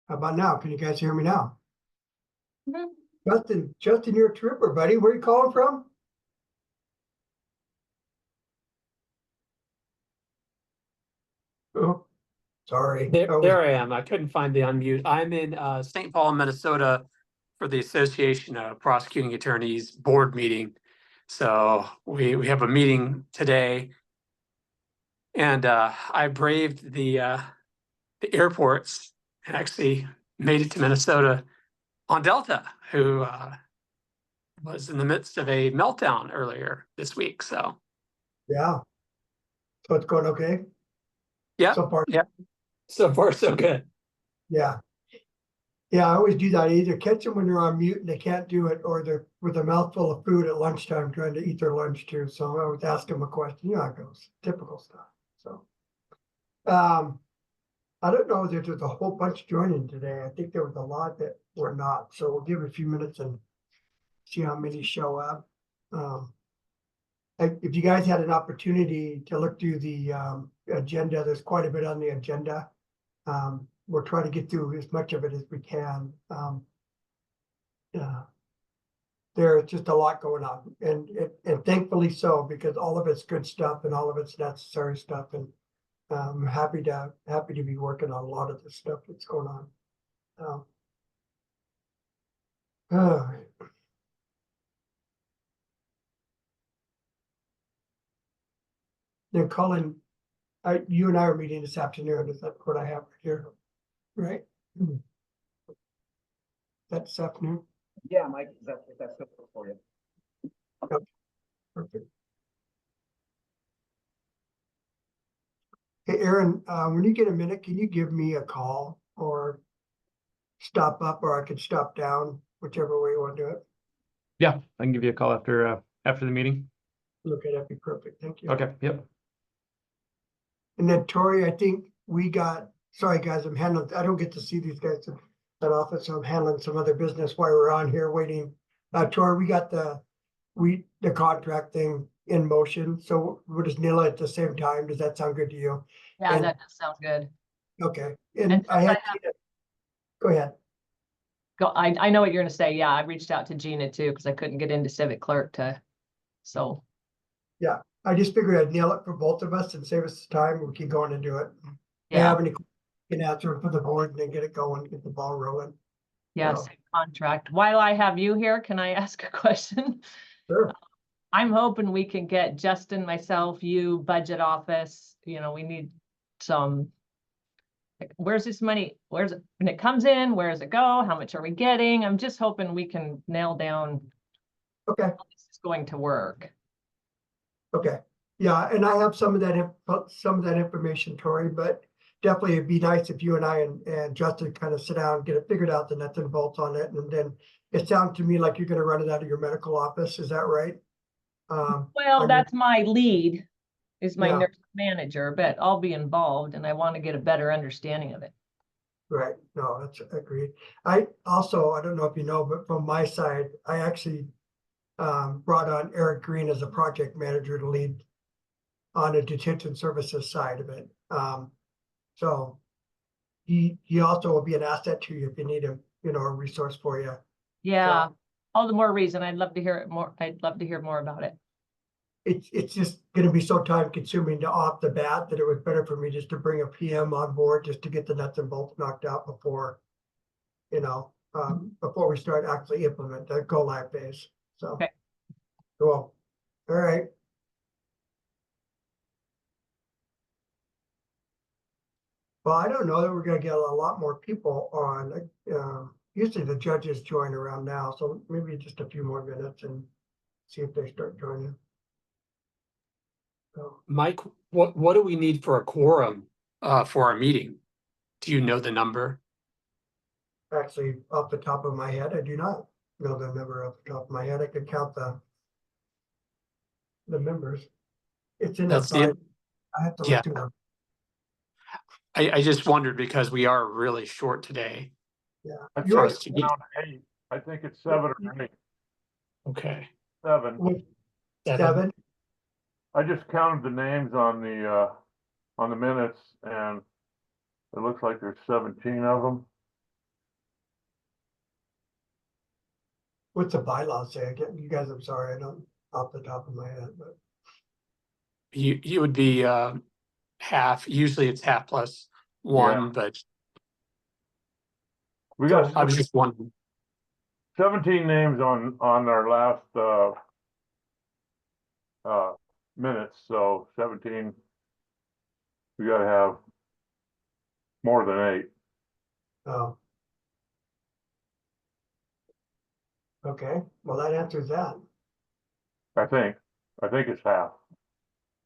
How about now? Can you guys hear me now? Mhm. Justin, you're a trooper, buddy. Where are you calling from? Oh, sorry. There I am. I couldn't find the unmute. I'm in St. Paul, Minnesota for the Association of Prosecuting Attorneys board meeting. So we have a meeting today. And I braved the airports and actually made it to Minnesota on Delta, who was in the midst of a meltdown earlier this week. So Yeah. So it's going okay yeah, so far? yeah. So far, so good. Yeah. Yeah, I always do that. I either catch them when they're on mute and they can't do it, or they're with a mouthful of food at lunchtime trying to eat their lunch too. So I always ask them a question. You know how it goes. Typical stuff. So I don't know if there's a whole bunch joining today. I think there was a lot that were not. So we'll give it a few minutes and see how many show up. If you guys had an opportunity to look through the agenda, there's quite a bit on the agenda. We'll try to get through as much of it as we can. There's just a lot going on, and thankfully so, because all of it's good stuff and all of it's necessary stuff, and I'm happy to be working on a lot of the stuff that's going on. All right. Then Colin, you and I are meeting this afternoon. Is that what I have here? Right? That's this afternoon? Yeah, Mike, that's good for you. Perfect. Hey, Aaron, when you get a minute, can you give me a call or stop up, or I could stop down, whichever way you want to do it? Yeah, I can give you a call after the meeting. Okay, that'd be perfect. Thank you. Okay, yep. And then Tori, I think we got, sorry guys, I don't get to see these guys in that office, so I'm handling some other business while we're on here waiting. Tori, we got the contract thing in motion, so we'll just nail it at the same time. Does that sound good to you? Yeah, And- that does sound good. Okay, And and I since had, I have- go ahead. I know what you're gonna say. Yeah, I reached out to Gina too, because I couldn't get into Civic Clerk so. I just figured I'd nail it for both of us and save us time. We can go on and do it. If you Yeah, have any, can answer for the board and then get it going, get the ball rolling. yes, so- contract. While I have you here, can I ask a question? Sure. I'm hoping we can get Justin, myself, you, budget office, we need some. Like, where's this money? Where's it, when it comes in, where does it go? How much are we getting? I'm just hoping we can nail down Okay, how this is going to work. okay. Yeah, and I have some of that information, Tori, but definitely it'd be nice if you and I and Justin kind of sit down and get it figured out, the nuts and bolts on it. And then it sounds to me like you're gonna run it out of your medical office. Is that right? Well, that's my lead, is my Yeah. nurse manager, but I'll be involved and I want to get a better understanding of it. Right, no, that's agreed. I also, I don't know if you know, but from my side, I actually brought on Eric Green as a project manager to lead on the detention services side of it. So he also will be an asset to you if you need a resource for you. Yeah, all the more reason. I'd love to hear it more. I'd love to hear more about it. It's just gonna be so time consuming to off the bat that it was better for me just to bring a PM on board just to get the nuts and bolts knocked out before, before we start actually implement the go live phase. So. Okay. Cool. All right. Well, I don't know that we're gonna get a lot more people on. Usually the judges join around now, so maybe just a few more minutes and see if they start joining. So, Mike, what do we need for a quorum for our meeting? Do you know the number? actually, off the top of my head, I do not know the number off the top of my head. I could count the members. It's in the That's side. it. I have to Yeah. look through them. I just wondered because we are really short today. Yeah. I You're Supposed to be- count 8. I think it's 7 or 8. Okay. 7. with Seven. 7. I just counted the names on the minutes, and it looks like there's 17 of them. What's the bylaws say? I can't, you guys, I'm sorry, I don't off the top of my head, but You would be half, usually it's half plus one, but We So- got I was just wondering. 17 names on our last, minutes, so 17. We gotta have more than 8. oh. Okay, well, that answers that. I think it's half.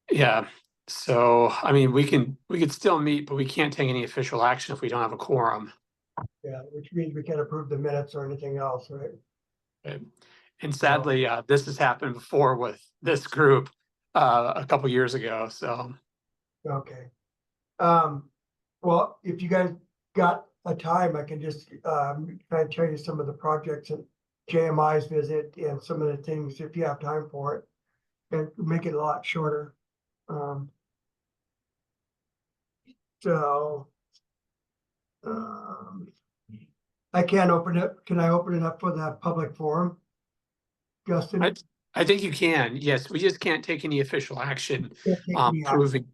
Yeah, so, I mean, we could still meet, but we can't take any official action if we don't have a quorum. Yeah, which means we can't approve the minutes or anything else, right? And sadly, this has happened before with this group a couple years ago, so. Okay. Well, if you guys got a time, I can just try and tell you some of the projects and JMI's visit and some of the things, if you have time for it, and make it a lot shorter. So I can't open it. Can I open it up for the public forum? Justin? I think you can, yes, we just can't take any official action Can't take any action. proving.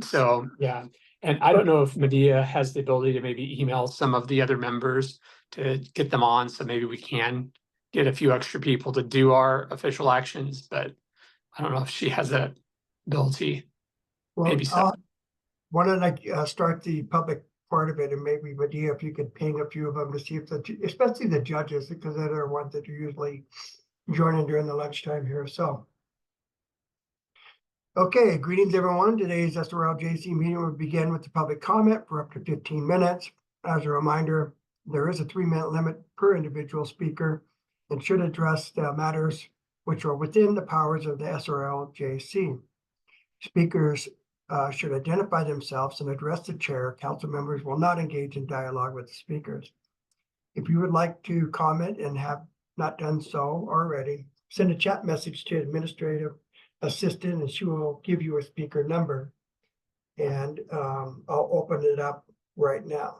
So, yeah, and I don't know if Medea has the ability to maybe email some of the other members to get them on, so maybe we can get a few extra people to do our official actions, but I don't know if she has that ability. Well, Maybe so. why don't I start the public part of it, and maybe Medea, if you could ping a few of them to see if especially the judges, because they're the ones that are usually joining during the lunchtime here, so. Okay, greetings everyone. Today's SRLJC meeting will begin with the public comment for up to 15 minutes. As a reminder, there is a 3-minute limit per individual speaker and should address the matters which are within the powers of the SRLJC. Speakers should identify themselves and address the chair. Council members will not engage in dialogue with the speakers. If you would like to comment and have not done so already, send a chat message to administrative assistant and she will give you a speaker number. And I'll open it up right now.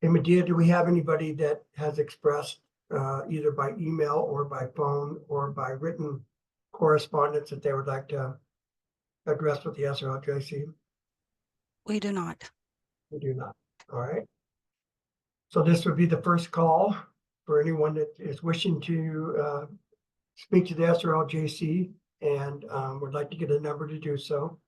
Hey, Medea, do we have anybody that has expressed either by email or by phone or by written correspondence that they would like to address with the SRLJC? We do not. We do not. All right. So this would be the first call for anyone that is wishing to speak to the SRLJC and would like to get a number to do so.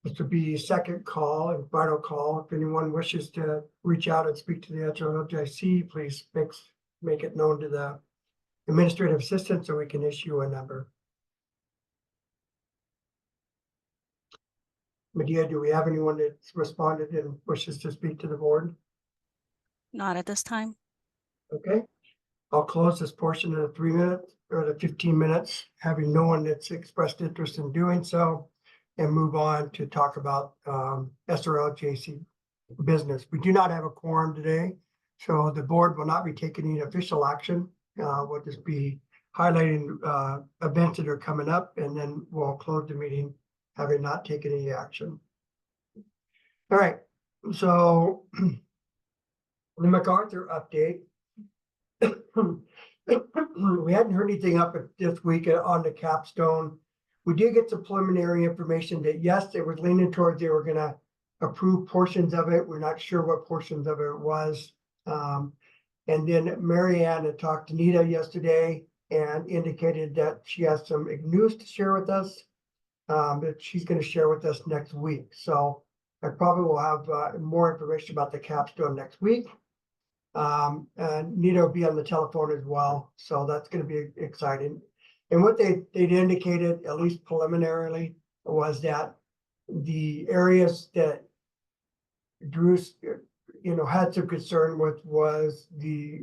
This would be second call and final call. If anyone wishes to reach out and speak to the SRLJC, please make it known to the administrative assistant so we can issue a number. Medea, do we have anyone that's responded and wishes to speak to the board? Not at this time. Okay, I'll close this portion of the 3 minutes or the 15 minutes, having no one that's expressed interest in doing so, and move on to talk about SRLJC business. We do not have a quorum today, so the board will not be taking any official action. We'll just be highlighting events that are coming up, and then we'll close the meeting having not taken any action. All right, so the MacArthur update. We hadn't heard anything up this week on the capstone. We did get some preliminary information that yes, they were leaning towards they were gonna approve portions of it. We're not sure what portions of it was. And then Marianne had talked to Nita yesterday and indicated that she has some news to share with us that she's going to share with us next week. So I probably will have more information about the capstone next week. And Nita will be on the telephone as well. So that's going to be exciting. And what they'd indicated, at least preliminarily, was that the areas that Drew, had some concern with was the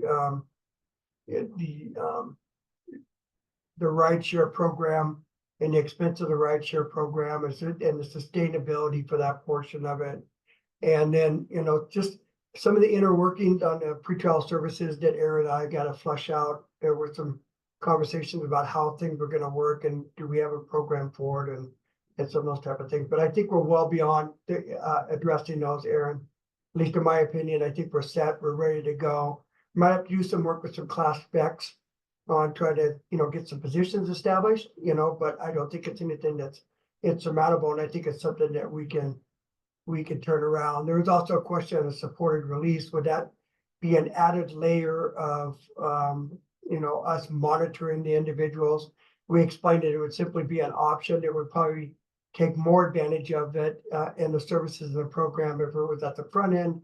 rideshare program and the expense of the rideshare program and the sustainability for that portion of it. And then, just some of the inner workings on the pretrial services that Aaron and I got to flush out. There were some conversations about how things were going to work and do we have a program for it and some of those type of things. But I think we're well beyond addressing those, Aaron. At least in my opinion, I think we're set, we're ready to go. Might have to do some work with some class specs on trying to, get some positions established, but I don't think it's anything that's insurmountable. And I think it's something that we can turn around. There was also a question on the supported release. Would that be an added layer of, us monitoring the individuals? We explained that it would simply be an option. It would probably take more advantage of it in the services of the program if it was at the front end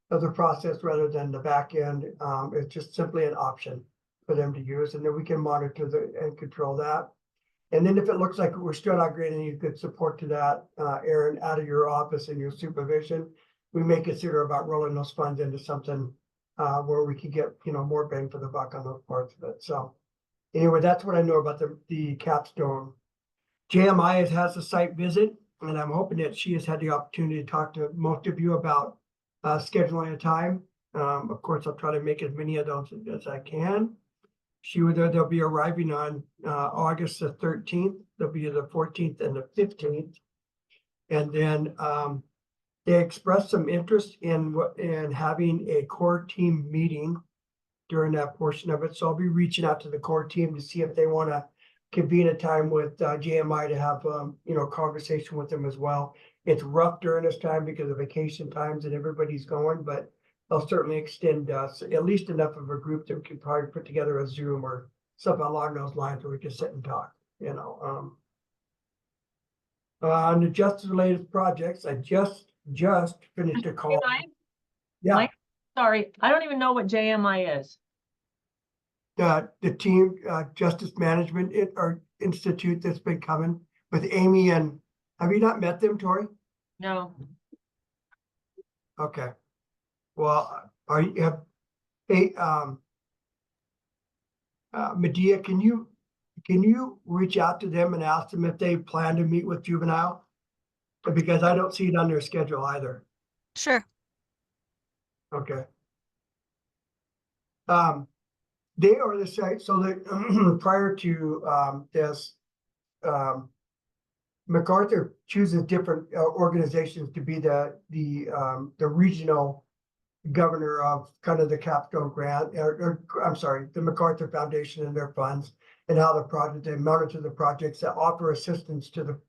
of the process rather than the back end. It's just simply an option for them to use, and then we can monitor and control that. And then if it looks like we're still not getting any good support to that, Aaron, out of your office and your supervision, we may consider about rolling those funds into something where we can get, more bang for the buck on those parts of it. So anyway, that's what I know about the capstone. JMI has a site visit, and I'm hoping that she has had the opportunity to talk to most of you about scheduling a time. Of course, I'll try to make as many of those as I can. They'll be arriving on August the 13th. They'll be the 14th and the 15th. And then they expressed some interest in having a core team meeting during that portion of it. So I'll be reaching out to the core team to see if they want to convene a time with JMI to have conversation with them as well. It's rough during this time because of vacation times and everybody's going, but they'll certainly extend at least enough of a group that we could probably put together a Zoom or something along those lines where we can sit and talk. On the justice related projects, I just finished a call. Mike? Yeah. Mike? Sorry, I don't even know what JMI is. The team justice management or institute that's been coming with Amy, and have you not met them, Tori? No. Okay. Well, Medea, can you reach out to them and ask them if they plan to meet with juvenile? Because I don't see it on their schedule either. Sure. Okay. They are the site, so that prior to this, MacArthur chooses different organizations to be the regional governor of kind of the capstone grant, I'm sorry, the MacArthur Foundation and their funds, and how they monitor the projects that offer assistance to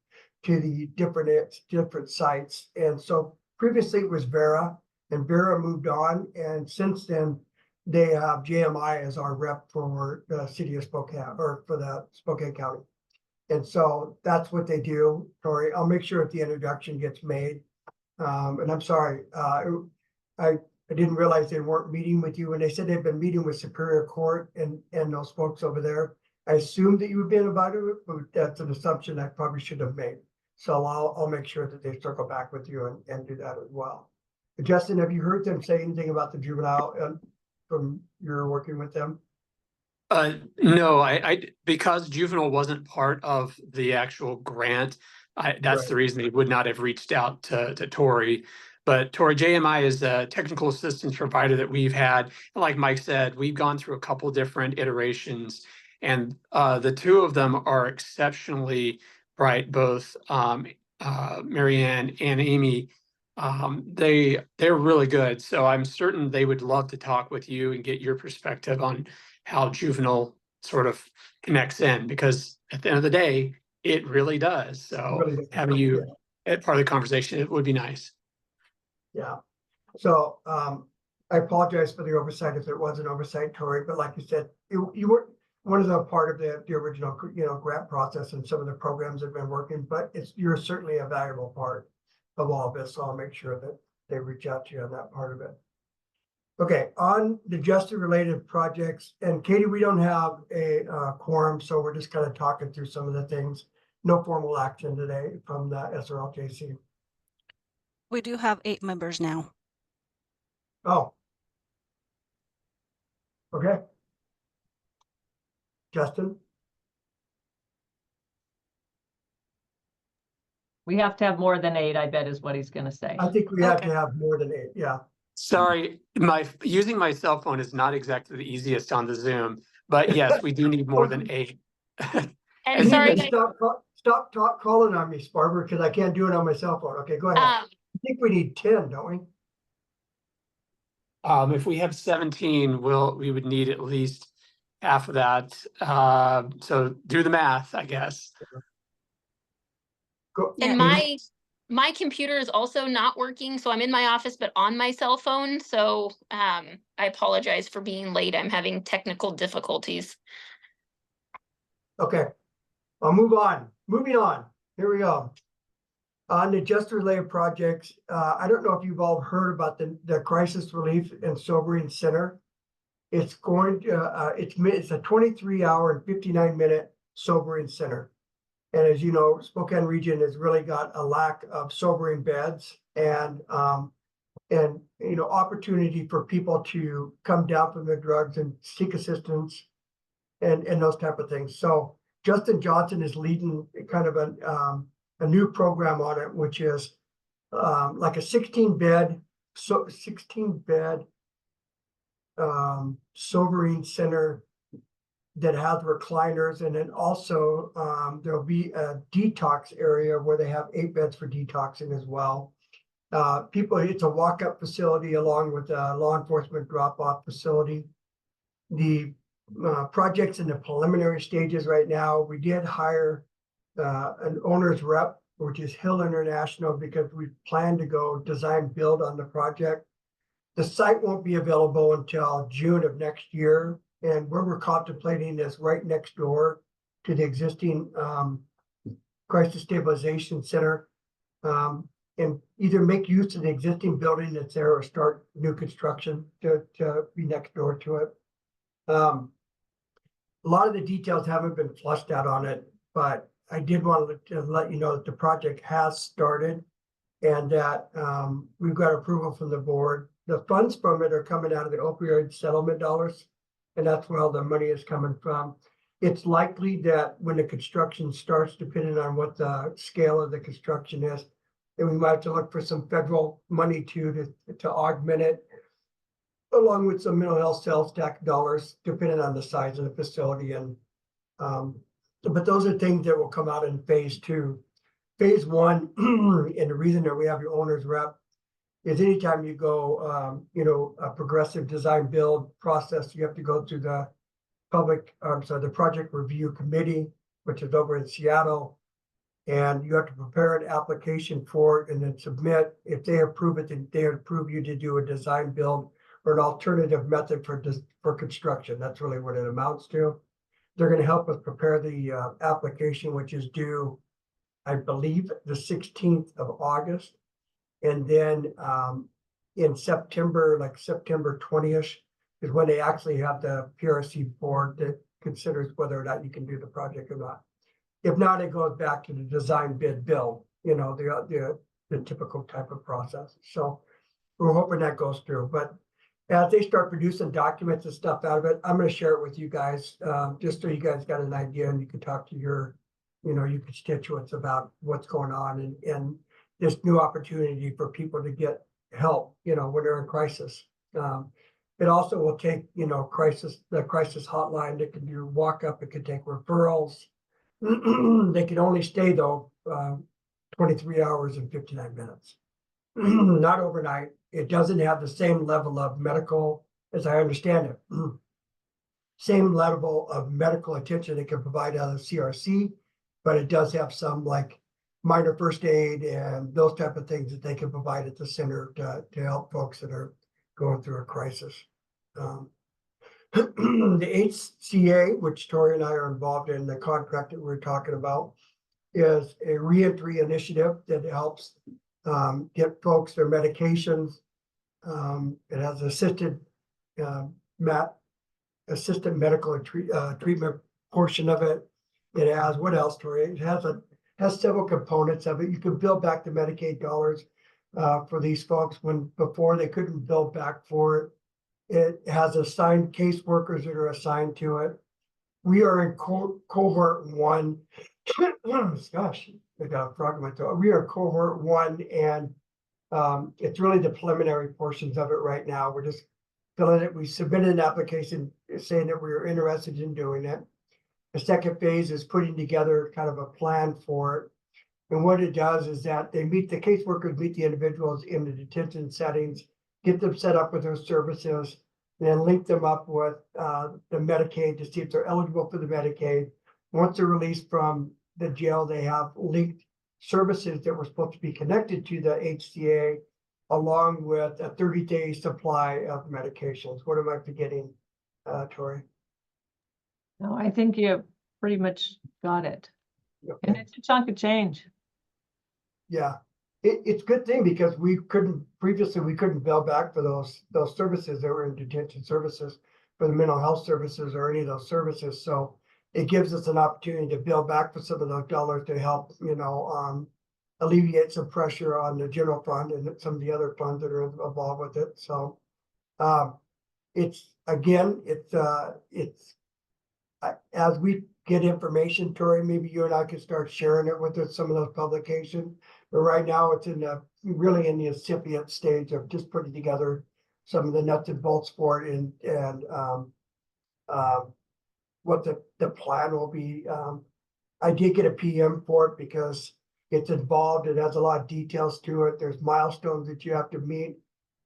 the different sites. And so previously it was Vera, and Vera moved on, and since then they have JMI as our rep for the city of Spokane, or for the Spokane County. And so that's what they do, Tori. I'll make sure that the introduction gets made. And I'm sorry, I didn't realize they weren't meeting with you, and they said they've been meeting with Superior Court and those folks over there. I assumed that you would be invited, but that's an assumption I probably should have made. So I'll make sure that they circle back with you and do that as well. Justin, have you heard them say anything about the juvenile from your working with them? No, I because juvenile wasn't part of the actual grant. That's Right. the reason they would not have reached out to Tori. But Tori, JMI is a technical assistance provider that we've had. And like Mike said, we've gone through a couple different iterations, and the two of them are exceptionally bright. Both Marianne and Amy, they're really good. So I'm certain they would love to talk with you and get your perspective on how juvenile sort of connects in, because at the end of the day, it really does. So Really does. having you at part of the conversation, it would be nice. Yeah. So I apologize for the oversight if it was an oversight, Tori, but like you said, you weren't one of the part of the original, grant process, and some of the programs have been working, but you're certainly a valuable part of all of this. So I'll make sure that they reach out to you on that part of it. Okay, on the justice related projects, and Katie, we don't have a quorum, so we're just kind of talking through some of the things. No formal action today from the SRLJC. We do have 8 members now. Oh. Okay. Justin? We have to have more than 8, I bet is what he's gonna say. I think we have Okay. to have more than 8, yeah. Sorry, using my cell phone is not exactly the easiest on the Zoom, but yes, we do need more than 8. And And sorry, then- guys, Stop calling on me, Barbara, because I can't do it on my cell phone. Okay, go ahead. I think we need 10, don't we? If we have 17, we would need at least half of that. So do the math, I guess. Go. Yeah, and my computer is also not working, so I'm in my office, but on my cell phone. So I apologize for being late. I'm having technical difficulties. Okay, I'll move on. Moving on. Here we go. On the just related projects, I don't know if you've all heard about the Crisis Relief and Sobering Center. It's going to, it's a 23-hour and 59-minute sobering center. And as you know, Spokane region has really got a lack of sobering beds and opportunity for people to come down from their drugs and seek assistance and those type of things. So Justin Johnson is leading kind of a new program on it, which is like a 16-bed sobering center that has recliners, and then also there'll be a detox area where they have 8 beds for detoxing as well. It's a walk-up facility along with a law enforcement drop-off facility. The project's in the preliminary stages right now. We did hire an owner's rep, which is Hill International, because we plan to go design build on the project. The site won't be available until June of next year. And where we're contemplating is right next door to the existing crisis stabilization center. And either make use of the existing building that's there or start new construction to be next door to it. A lot of the details haven't been flushed out on it, but I did want to let you know that the project has started and that we've got approval from the board. The funds from it are coming out of the opioid settlement dollars, and that's where all the money is coming from. It's likely that when the construction starts, depending on what the scale of the construction is, then we might have to look for some federal money to augment it, along with some mental health sales tax dollars, depending on the size of the facility. And but those are things that will come out in phase 2. Phase 1, and the reason that we have your owner's rep is anytime you go, a progressive design build process, you have to go through the the project review committee, which is over in Seattle. And you have to prepare an application for it and then submit. If they approve it, then they approve you to do a design build or an alternative method for construction. That's really what it amounts to. They're going to help us prepare the application, which is due, I believe, the 16th of August. And then in September, like September 20th, is when they actually have the PRC board that considers whether or not you can do the project or not. If not, it goes back to the design bid build, the typical type of process. So we're hoping that goes through. But as they start producing documents and stuff out of it, I'm going to share it with you guys, just so you guys got an idea and you can talk to your constituents about what's going on and this new opportunity for people to get help, when they're in crisis. It also will take, the crisis hotline that can do walk up. It could take referrals. They can only stay though 23 hours and 59 minutes, not overnight. It doesn't have the same level of medical, as I understand it, same level of medical attention it can provide out of CRC, but it does have some like minor first aid and those type of things that they can provide at the center to help folks that are going through a crisis. The HCA, which Tori and I are involved in, the contract that we're talking about, is a reentry initiative that helps get folks their medications. It has assisted medical treatment portion of it. It has, what else, Tori? It has several components of it. You can build back the Medicaid dollars for these folks when before they couldn't build back for it. It has assigned caseworkers that are assigned to it. We are in cohort 1. Gosh, I got a frog in my throat. We are cohort 1, and it's really the preliminary portions of it right now. We're just filling it. We submitted an application saying that we were interested in doing it. The second phase is putting together kind of a plan for it. And what it does is that the caseworkers meet the individuals in the detention settings, get them set up with those services, and then link them up with the Medicaid to see if they're eligible for the Medicaid. Once they're released from the jail, they have linked services that were supposed to be connected to the HCA, along with a 30-day supply of medications. What am I forgetting, Tori? No, I think you pretty much got it. And Okay. it's a chunk of change. Yeah, it's a good thing because we couldn't bill back for those services that were in detention services, for the mental health services or any of those services. So it gives us an opportunity to bill back for some of those dollars to help, alleviate some pressure on the general fund and some of the other funds that are involved with it. So it's as we get information, Tori, maybe you and I can start sharing it with some of those publications. But right now it's really in the incipient stage of just putting together some of the nuts and bolts for it and what the plan will be. I did get a PM for it because it's involved. It has a lot of details to it. There's milestones that you have to meet.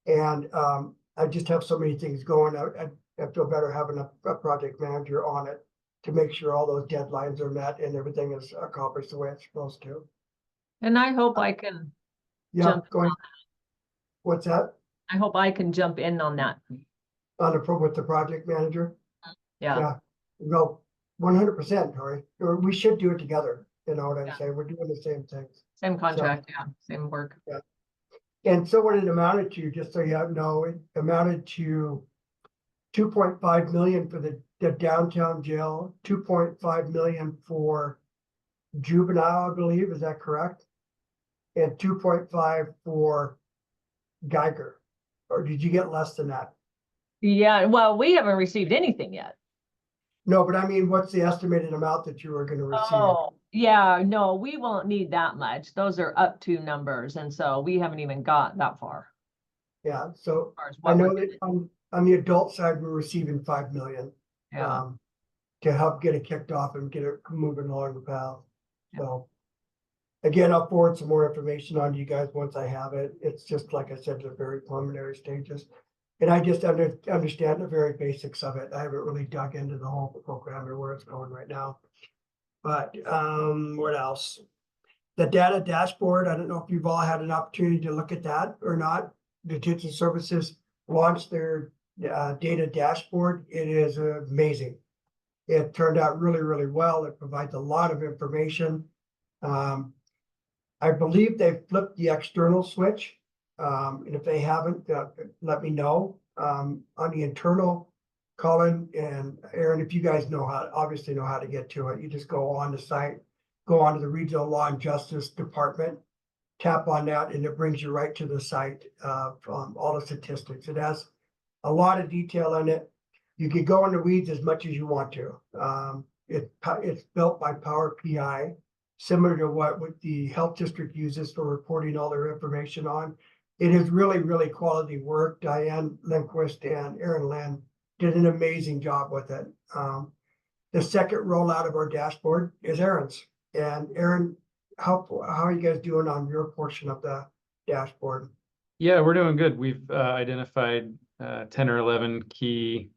And I just have so many things going. I feel better having a project manager on it to make sure all those deadlines are met and everything is accomplished the way it's supposed to. And I hope I can Yeah, jump. What's that? I hope I can jump in on that. With the project manager? Yeah. No, 100%, Tori. Or we should do it together. You know what I'm Yeah. saying? We're doing the same things. Same contract, yeah, same work. And so what it amounted to, just so you know, it amounted to 2.5 million for the downtown jail, 2.5 million for juvenile, I believe. Is that correct? And 2.5 for Geiger. Or did you get less than that? Yeah, well, we haven't received anything yet. No, but I mean, what's the estimated amount that you were going to receive? Oh, yeah, no, we won't need that much. Those are up to numbers. And so we haven't even got that far. Yeah, so As far as I what know we're that on the adult side, we're receiving 5 million. Yeah. To help get it kicked off and get it moving along the path. Yeah. So again, I'll forward some more information on to you guys once I have it. It's just, like I said, the very preliminary stages. And I just understand the very basics of it. I haven't really dug into the whole program or where it's going right now. But what else? The data dashboard, I don't know if you've all had an opportunity to look at that or not. Detention Services launched their data dashboard. It is amazing. It turned out really, really well. It provides a lot of information. I believe they've flipped the external switch. And if they haven't, let me know. On the internal, Colin and Aaron, if you guys obviously know how to get to it, you just go on the site, go onto the Regional Law and Justice Department, tap on that, and it brings you right to the site from all the statistics. It has a lot of detail in it. You could go in the weeds as much as you want to. It's built by Power PI, similar to what the health district uses for reporting all their information on. It is really, really quality work. Diane Lindquist and Aaron Lynn did an amazing job with it. The second rollout of our dashboard is Aaron's. And Aaron, how are you guys doing on your portion of the dashboard? Yeah, we're doing good. We've identified 10 or 11 key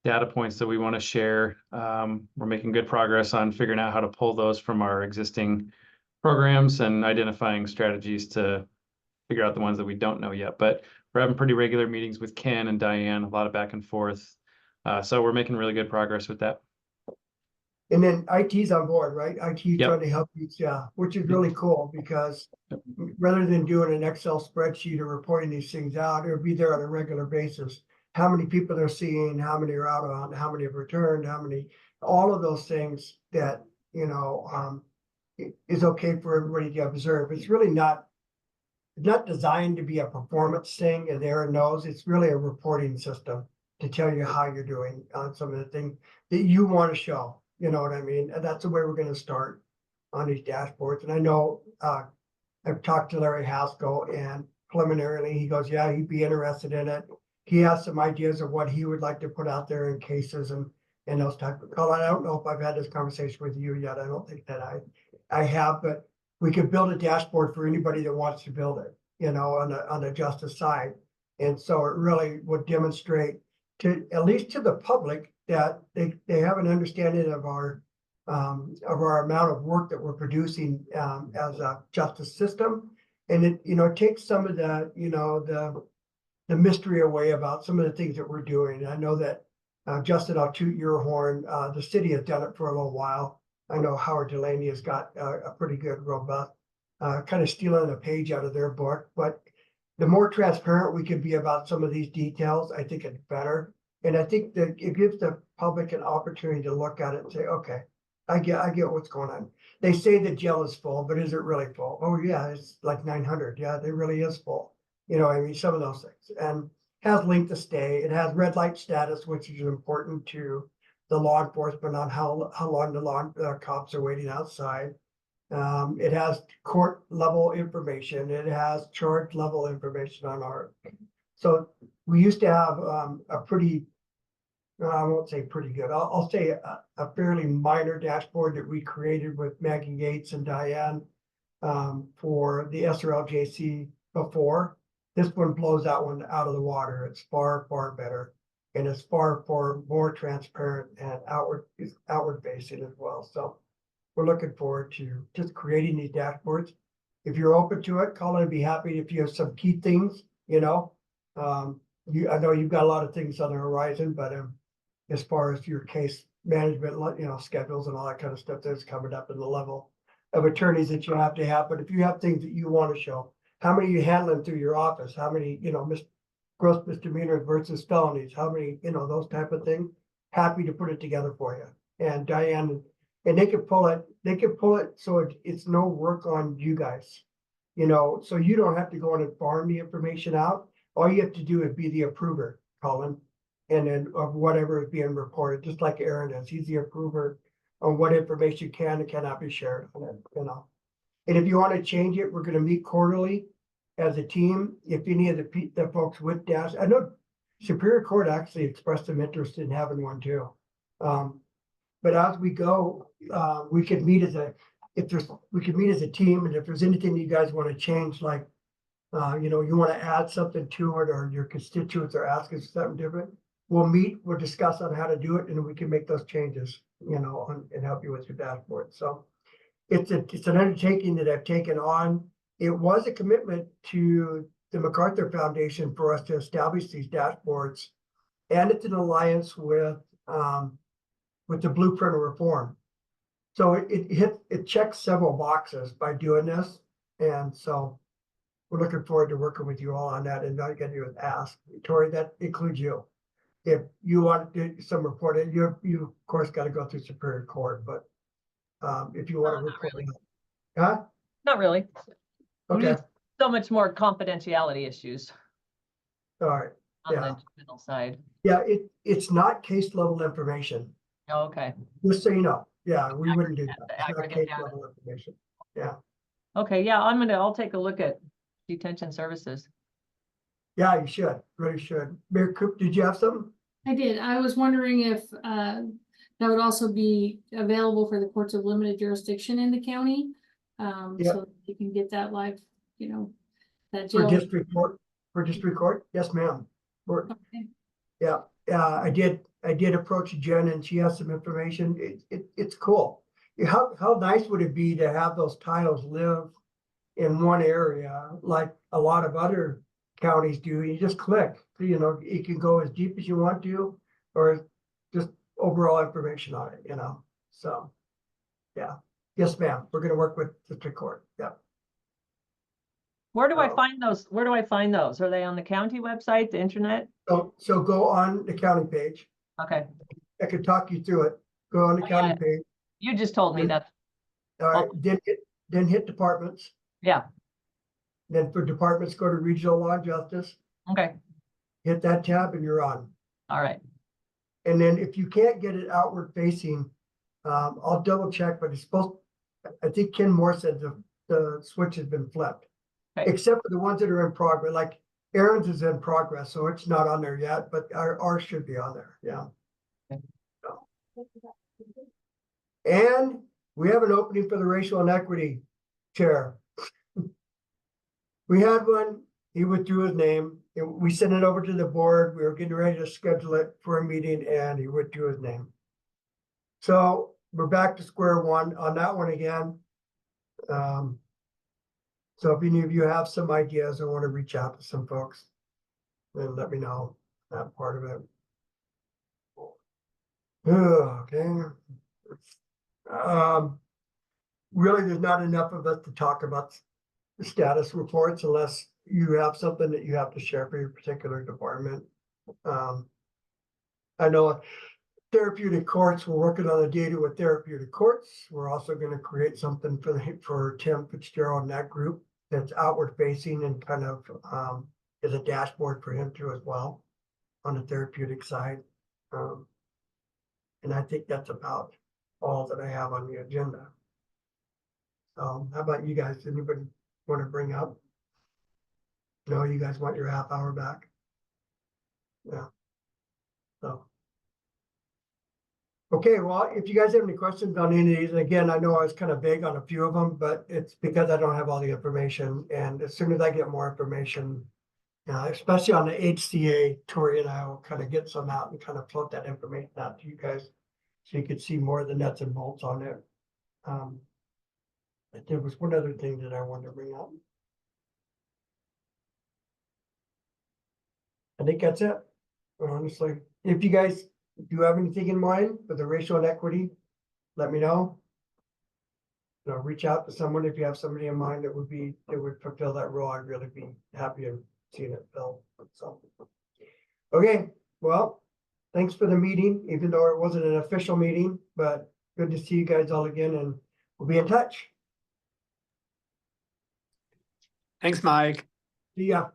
data points that we want to share. We're making good progress on figuring out how to pull those from our existing programs and identifying strategies to figure out the ones that we don't know yet. But we're having pretty regular meetings with Ken and Diane, a lot of back and forth. So we're making really good progress with that. And then IT's on board, right? IT's Yep. trying to help you, yeah, which is really cool because rather than doing an Excel spreadsheet or reporting these things out, it'll be there on a regular basis. How many people they're seeing, how many are out on, how many have returned, all of those things that, is okay for everybody to observe. It's really not designed to be a performance thing, as Aaron knows. It's really a reporting system to tell you how you're doing on some of the things that you want to show. You know what I mean? And that's the way we're going to start. on these dashboards. And I know, I've talked to Larry Haskell, and preliminarily he goes, yeah, he'd be interested in it. He has some ideas of what he would like to put out there in cases and those type of, Colin, I don't know if I've had this conversation with you yet. I don't think that I have, but we could build a dashboard for anybody that wants to build it, you know, on the justice side. And so it really would demonstrate to, at least to the public, that they have an understanding of our amount of work that we're producing as a justice system. And it, you know, it takes some of the, you know, the mystery away about some of the things that we're doing. I know that, Justin, I'll toot your horn. The city has done it for a little while. I know Howard Delaney has got a pretty good, robust, kind of stealing a page out of their book. But the more transparent we can be about some of these details, I think it's better. And I think that it gives the public an opportunity to look at it and say, okay, I get what's going on. They say the jail is full, but is it really full? Oh yeah, it's like 900. Yeah, it really is full. You know, I mean, some of those things. And has length of stay. It has red light status, which is important to the law enforcement on how long the cops are waiting outside. It has court level information. It has charge level information on our. So we used to have a pretty, I won't say pretty good, I'll say a fairly minor dashboard that we created with Maggie Gates and Diane for the SRLJC before. This one blows that one out of the water. It's far, far better. And it's far more transparent and outward facing as well. So we're looking forward to just creating these dashboards. If you're open to it, Colin, I'd be happy if you have some key things, you know. I know you've got a lot of things on the horizon, but as far as your case management, you know, schedules and all that kind of stuff that's coming up in the level of attorneys that you have to have. But if you have things that you want to show, how many are you handling through your office? How many, you know, gross misdemeanors versus felonies? How many, you know, those type of things? Happy to put it together for you. And Diane, and they can pull it so it's no work on you guys, you know, so you don't have to go in and farm the information out. All you have to do is be the approver, Colin, and then of whatever is being reported, just like Aaron is. He's the approver on what information can and cannot be shared on it, you know. And if you want to change it, we're going to meet quarterly as a team. If any of the folks with dash, I know Superior Court actually expressed some interest in having one too. But as we go, we could meet as a team, and if there's anything you guys want to change, like you know, you want to add something to it, or your constituents are asking for something different, we'll meet, we'll discuss on how to do it, and we can make those changes, you know, and help you with your dashboard. So it's an undertaking that I've taken on. It was a commitment to the MacArthur Foundation for us to establish these dashboards, and it's an alliance with the Blueprint of Reform. So it checks several boxes by doing this, and so we're looking forward to working with you all on that. And all you gotta do is ask. Tori, that includes you. If you want to do some reporting, you of course got to go through Superior Court, but if you want to report, really. huh? Not really. Okay, So much more confidentiality issues all right. on Yeah. the juvenile side. Yeah, it's not case level information. Oh, okay. Just so you know. Yeah, we wouldn't do that. The It's not aggregate case data. level information. Yeah. Okay, yeah, I'll take a look at detention services. Yeah, you should. Really should. Mayor Coop, did you have something? I did. I was wondering if that would also be available for the courts of limited jurisdiction in the county. Yeah. So you can get that live, you know, that For jail. district court? For district court? Yes, ma'am. Okay. Yeah, I did approach Jen, and she has some information. It's cool. How nice would it be to have those tiles live in one area like a lot of other counties do? You just click, you know, it can go as deep as you want to, or just overall information on it, you know. So yeah. Yes, ma'am. We're gonna work with district court. Yeah. Where do I Oh. find those? Where do I find those? Are they on the county website, the internet? So go on the county page. Okay, I could talk you through it. Go on the Oh, county yeah. page. you just told me that. All right, then hit departments. Yeah, Then for departments, go to regional law and justice, okay, hit that tab and you're on. all right. And then if you can't get it outward facing, I'll double check, but it's supposed, I think Ken Moore said the switch has been flipped. Okay. Except for the ones that are in progress, like Aaron's is in progress, so it's not on there yet, but ours should be on there, yeah. So. And we have an opening for the racial inequity chair. We had one, he withdrew his name, we sent it over to the board, we were getting ready to schedule it for a meeting and he withdrew his name. So we're back to square one on that one again. So if any of you have some ideas or want to reach out to some folks, then let me know that part of it. Okay. Really, there's not enough of us to talk about the status reports unless you have something that you have to share for your particular department. I know therapeutic courts, we're working on the data with therapeutic courts. We're also going to create something for Tim Fitzgerald and that group that's outward facing and kind of is a dashboard for him too as well on the therapeutic side. And I think that's about all that I have on the agenda. How about you guys? Anybody want to bring up? No, you guys want your half hour back? Yeah. So. Okay, well, if you guys have any questions on any of these, and again, I know I was kind of vague on a few of them, but it's because I don't have all the information. And as soon as I get more information, especially on the HCA, Tori and I will kind of get some out and kind of float that information out to you guys so you could see more of the nuts and bolts on it. But there was one other thing that I wanted to bring up. I think that's it, honestly. If you guys do have anything in mind for the racial inequity, let me know. Reach out to someone if you have somebody in mind that would fulfill that role. I'd really be happy of seeing it filled. So, okay, well, thanks for the meeting, even though it wasn't an official meeting, but good to see you guys all again, and we'll be in touch. Thanks, Mike. See ya.